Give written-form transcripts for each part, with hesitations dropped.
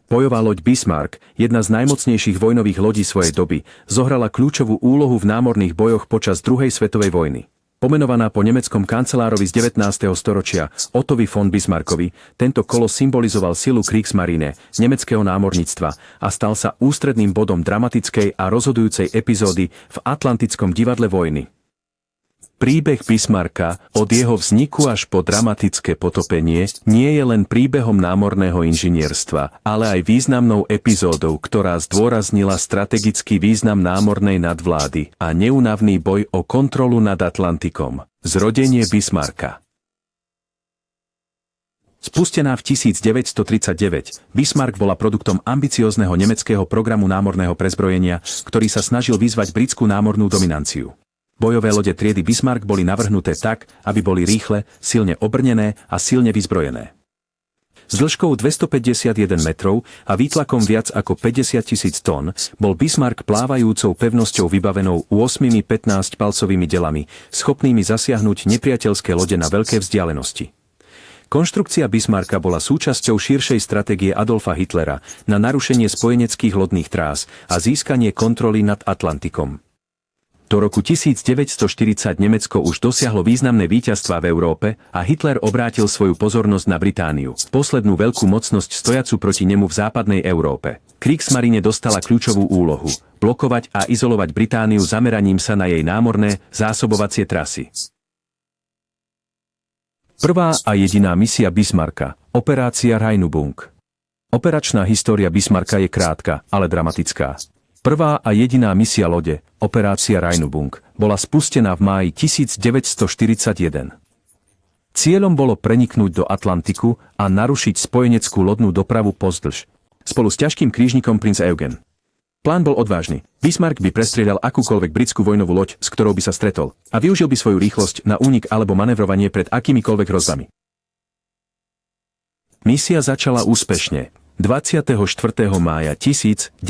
Bojová loď Bismarck, jedna z najmocnejších vojnových lodí svojej doby, zohrala kľúčovú úlohu v námorných bojoch počas druhej svetovej vojny. Pomenovaná po nemeckom kancelárovi z 19. storočia Ottovi von Bismarckovi, tento kolos symbolizoval silu Kriegsmarine, nemeckého námorníctva a stal sa ústredným bodom dramatickej a rozhodujúcej epizódy v Atlantickom divadle vojny. Príbeh Bismarcka, od jeho vzniku až po dramatické potopenie, nie je len príbehom námorného inžinierstva, ale aj významnou epizódou, ktorá zdôraznila strategický význam námornej nadvlády a neúnavný boj o kontrolu nad Atlantikom. Zrodenie Bismarcka. Spustená v 1939, Bismarck bola produktom ambiciózneho nemeckého programu námorného prezbrojenia, ktorý sa snažil vyzvať britskú námornú dominanciu. Bojové lode triedy Bismarck boli navrhnuté tak, aby boli rýchle, silne obrnené a silne vyzbrojené. S dĺžkou 251 metrov a výtlakom viac ako 50 000 tón bol Bismarck plávajúcou pevnosťou vybavenou 8 15-palcovými delami, schopnými zasiahnuť nepriateľské lode na veľké vzdialenosti. Konštrukcia Bismarcka bola súčasťou širšej stratégie Adolfa Hitlera na narušenie spojeneckých lodných trás a získanie kontroly nad Atlantikom. Do roku 1940 Nemecko už dosiahlo významné víťazstvá v Európe a Hitler obrátil svoju pozornosť na Britániu, poslednú veľkú mocnosť stojacu proti nemu v západnej Európe. Kriegsmarine dostala kľúčovú úlohu – blokovať a izolovať Britániu zameraním sa na jej námorné zásobovacie trasy. Prvá a jediná misia Bismarcka – Operácia Rheinübung. Operačná história Bismarcka je krátka, ale dramatická. Prvá a jediná misia lode, Operácia Rheinübung, bola spustená v máji 1941. Cieľom bolo preniknúť do Atlantiku a narušiť spojeneckú lodnú dopravu pozdĺž, spolu s ťažkým krížnikom Prinz Eugen. Plán bol odvážny. Bismarck by prestrieľal akúkoľvek britskú vojnovú loď, s ktorou by sa stretol, a využil by svoju rýchlosť na únik alebo manevrovanie pred akýmikoľvek hrozbami. Misia začala úspešne. 24. mája 1941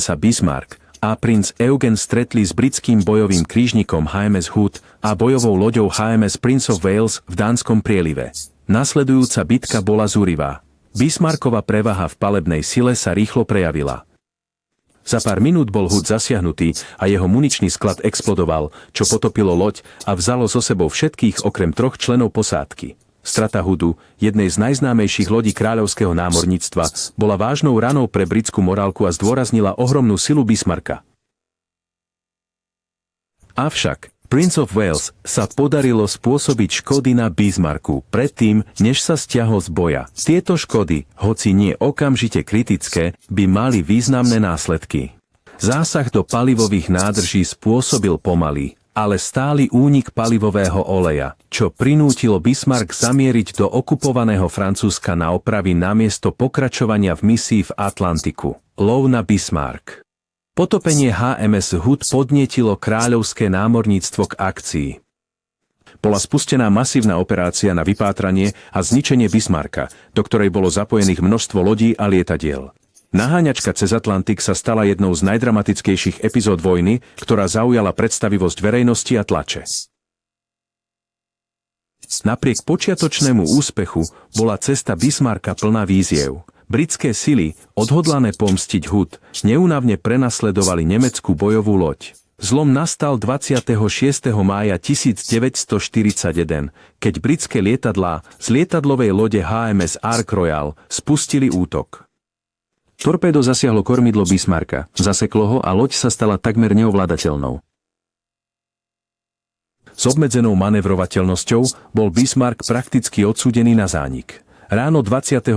sa Bismarck a Prinz Eugen stretli s britským bojovým krížnikom HMS Hood a bojovou loďou HMS Prince of Wales v Dánskom prielive. Nasledujúca bitka bola zúrivá. Bismarckova prevaha v palebnej sile sa rýchlo prejavila. Za pár minút bol Hood zasiahnutý a jeho muničný sklad explodoval, čo potopilo loď a vzalo so sebou všetkých okrem 3 členov posádky. Strata Hoodu, jednej z najznámejších lodí kráľovského námorníctva, bola vážnou ranou pre britskú morálku a zdôraznila ohromnú silu Bismarcka. Avšak, Prince of Wales sa podarilo spôsobiť škody na Bismarcku predtým, než sa stiahol z boja. Tieto škody, hoci nie okamžite kritické, by mali významné následky. Zásah do palivových nádrží spôsobil pomalý, ale stály únik palivového oleja, čo prinútilo Bismarck zamieriť do okupovaného Francúzska na opravy namiesto pokračovania v misii v Atlantiku. Lov na Bismarck. Potopenie HMS Hood podnietilo kráľovské námorníctvo k akcii. Bola spustená masívna operácia na vypátranie a zničenie Bismarcka, do ktorej bolo zapojených množstvo lodí a lietadiel. Naháňačka cez Atlantik sa stala jednou z najdramatickejších epizód vojny, ktorá zaujala predstavivosť verejnosti a tlače. Napriek počiatočnému úspechu bola cesta Bismarcka plná výziev. Britské sily, odhodlané pomstiť Hood, neúnavne prenasledovali nemeckú bojovú loď. Zlom nastal 26. mája 1941, keď britské lietadlá z lietadlovej lode HMS Ark Royal spustili útok. Torpédo zasiahlo kormidlo Bismarcka, zaseklo ho a loď sa stala takmer neovládateľnou. S obmedzenou manevrovateľnosťou bol Bismarck prakticky odsúdený na zánik. Ráno 27.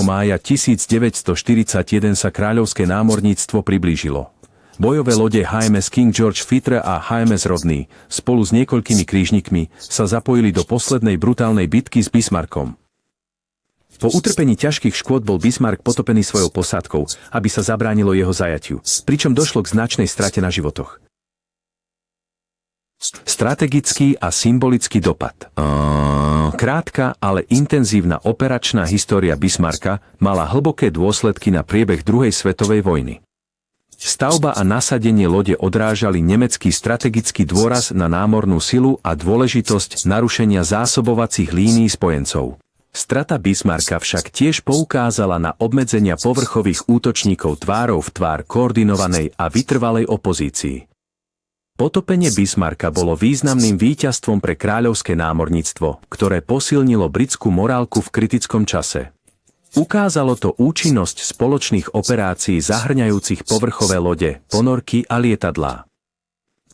mája 1941 sa kráľovské námorníctvo priblížilo. Bojové lode HMS King George Fitre a HMS Rodney spolu s niekoľkými krížnikmi sa zapojili do poslednej brutálnej bitky s Bismarckom. Po utrpení ťažkých škôd bol Bismarck potopený svojou posádkou, aby sa zabránilo jeho zajatiu, pričom došlo k značnej strate na životoch. Strategický a symbolický dopad. Krátka, ale intenzívna operačná história Bismarcka mala hlboké dôsledky na priebeh druhej svetovej vojny. Stavba a nasadenie lode odrážali nemecký strategický dôraz na námornú silu a dôležitosť narušenia zásobovacích línií spojencov. Strata Bismarcka však tiež poukázala na obmedzenia povrchových útočníkov tvárou v tvár koordinovanej a vytrvalej opozícii. Potopenie Bismarcka bolo významným víťazstvom pre kráľovské námorníctvo, ktoré posilnilo britskú morálku v kritickom čase. Ukázalo to účinnosť spoločných operácií zahŕňajúcich povrchové lode, ponorky a lietadlá.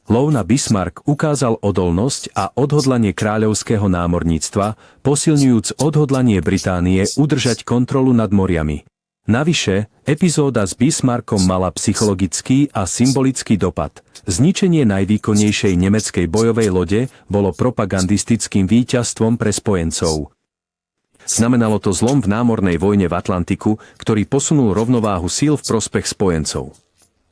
Lov na Bismarck ukázal odolnosť a odhodlanie kráľovského námorníctva, posilňujúc odhodlanie Británie udržať kontrolu nad moriami. Navyše, epizóda s Bismarckom mala psychologický a symbolický dopad. Zničenie najvýkonnejšej nemeckej bojovej lode bolo propagandistickým víťazstvom pre spojencov. Znamenalo to zlom v námornej vojne v Atlantiku, ktorý posunul rovnováhu síl v prospech spojencov.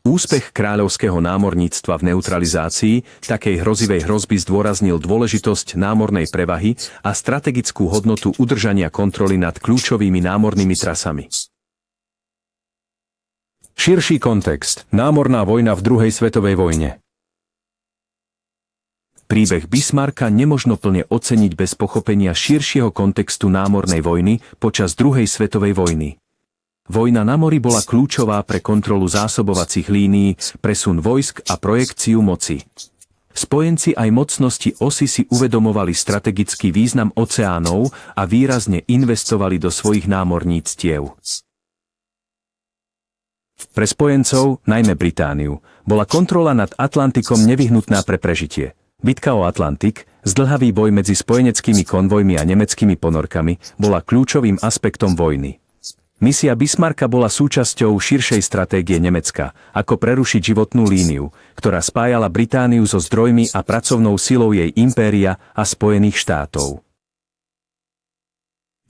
Úspech kráľovského námorníctva v neutralizácii takej hrozivej hrozby zdôraznil dôležitosť námornej prevahy a strategickú hodnotu udržania kontroly nad kľúčovými námornými trasami. Širší kontext. Námorná vojna v druhej svetovej vojne. Príbeh Bismarcka nemožno plne oceniť bez pochopenia širšieho kontextu námornej vojny počas druhej svetovej vojny. Vojna na mori bola kľúčová pre kontrolu zásobovacích línií, presun vojsk a projekciu moci. Spojenci aj mocnosti osy si uvedomovali strategický význam oceánov a výrazne investovali do svojich námorníctiev. Pre spojencov, najmä Britániu, bola kontrola nad Atlantikom nevyhnutná pre prežitie. Bitka o Atlantik, zdĺhavý boj medzi spojeneckými konvojmi a nemeckými ponorkami, bola kľúčovým aspektom vojny. Misia Bismarcka bola súčasťou širšej stratégie Nemecka, ako prerušiť životnú líniu, ktorá spájala Britániu so zdrojmi a pracovnou silou jej impéria a Spojených štátov.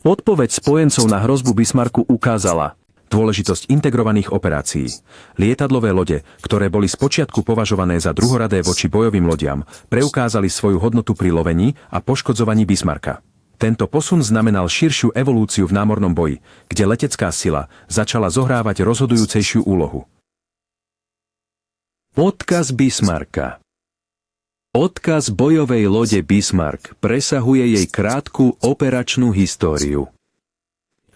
Odpoveď spojencov na hrozbu Bismarcku ukázala dôležitosť integrovaných operácií. Lietadlové lode, ktoré boli spočiatku považované za druhoradé voči bojovým lodiam, preukázali svoju hodnotu pri lovení a poškodzovaní Bismarcka. Tento posun znamenal širšiu evolúciu v námornom boji, kde letecká sila začala zohrávať rozhodujúcejšiu úlohu. Odkaz Bismarcka. Odkaz bojovej lode Bismarck presahuje jej krátku operačnú históriu.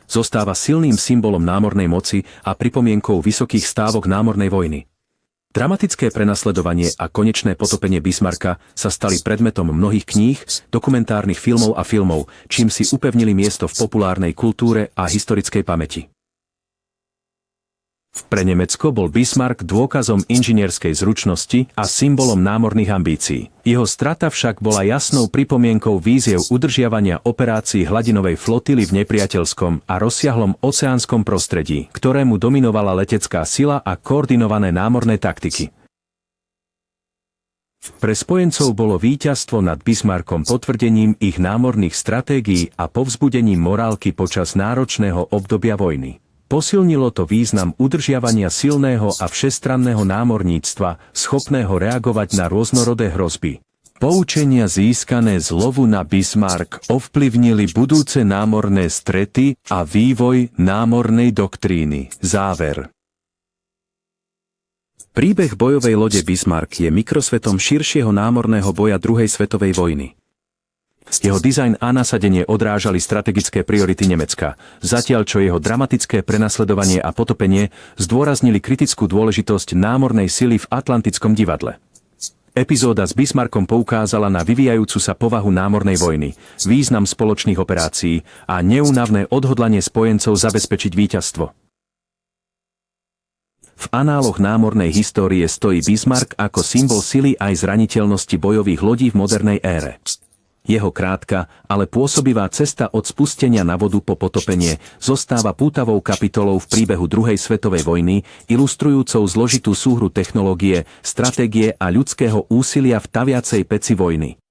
Zostáva silným symbolom námornej moci a pripomienkou vysokých stávok námornej vojny. Dramatické prenasledovanie a konečné potopenie Bismarcka sa stali predmetom mnohých kníh, dokumentárnych filmov a filmov, čím si upevnili miesto v populárnej kultúre a historickej pamäti. Pre Nemecko bol Bismarck dôkazom inžinierskej zručnosti a symbolom námorných ambícií. Jeho strata však bola jasnou pripomienkou víziev udržiavania operácií hladinovej flotily v nepriateľskom a rozsiahlom oceánskom prostredí, ktorému dominovala letecká sila a koordinované námorné taktiky. Pre spojencov bolo víťazstvo nad Bismarckom potvrdením ich námorných stratégií a povzbudením morálky počas náročného obdobia vojny. Posilnilo to význam udržiavania silného a všestranného námorníctva, schopného reagovať na rôznorodé hrozby. Poučenia získané z lovu na Bismarck ovplyvnili budúce námorné strety a vývoj námornej doktríny. Záver. Príbeh bojovej lode Bismarck je mikrosvetom širšieho námorného boja druhej svetovej vojny. Jeho dizajn a nasadenie odrážali strategické priority Nemecka, zatiaľ čo jeho dramatické prenasledovanie a potopenie zdôraznili kritickú dôležitosť námornej sily v Atlantickom divadle. Epizóda s Bismarckom poukázala na vyvíjajúcu sa povahu námornej vojny, význam spoločných operácií a neúnavné odhodlanie spojencov zabezpečiť víťazstvo. V análoch námornej histórie stojí Bismarck ako symbol sily aj zraniteľnosti bojových lodí v modernej ére. Jeho krátka, ale pôsobivá cesta od spustenia na vodu po potopenie zostáva pútavou kapitolou v príbehu druhej svetovej vojny, ilustrujúcou zložitú súhru technológie, stratégie a ľudského úsilia v taviacej peci vojny.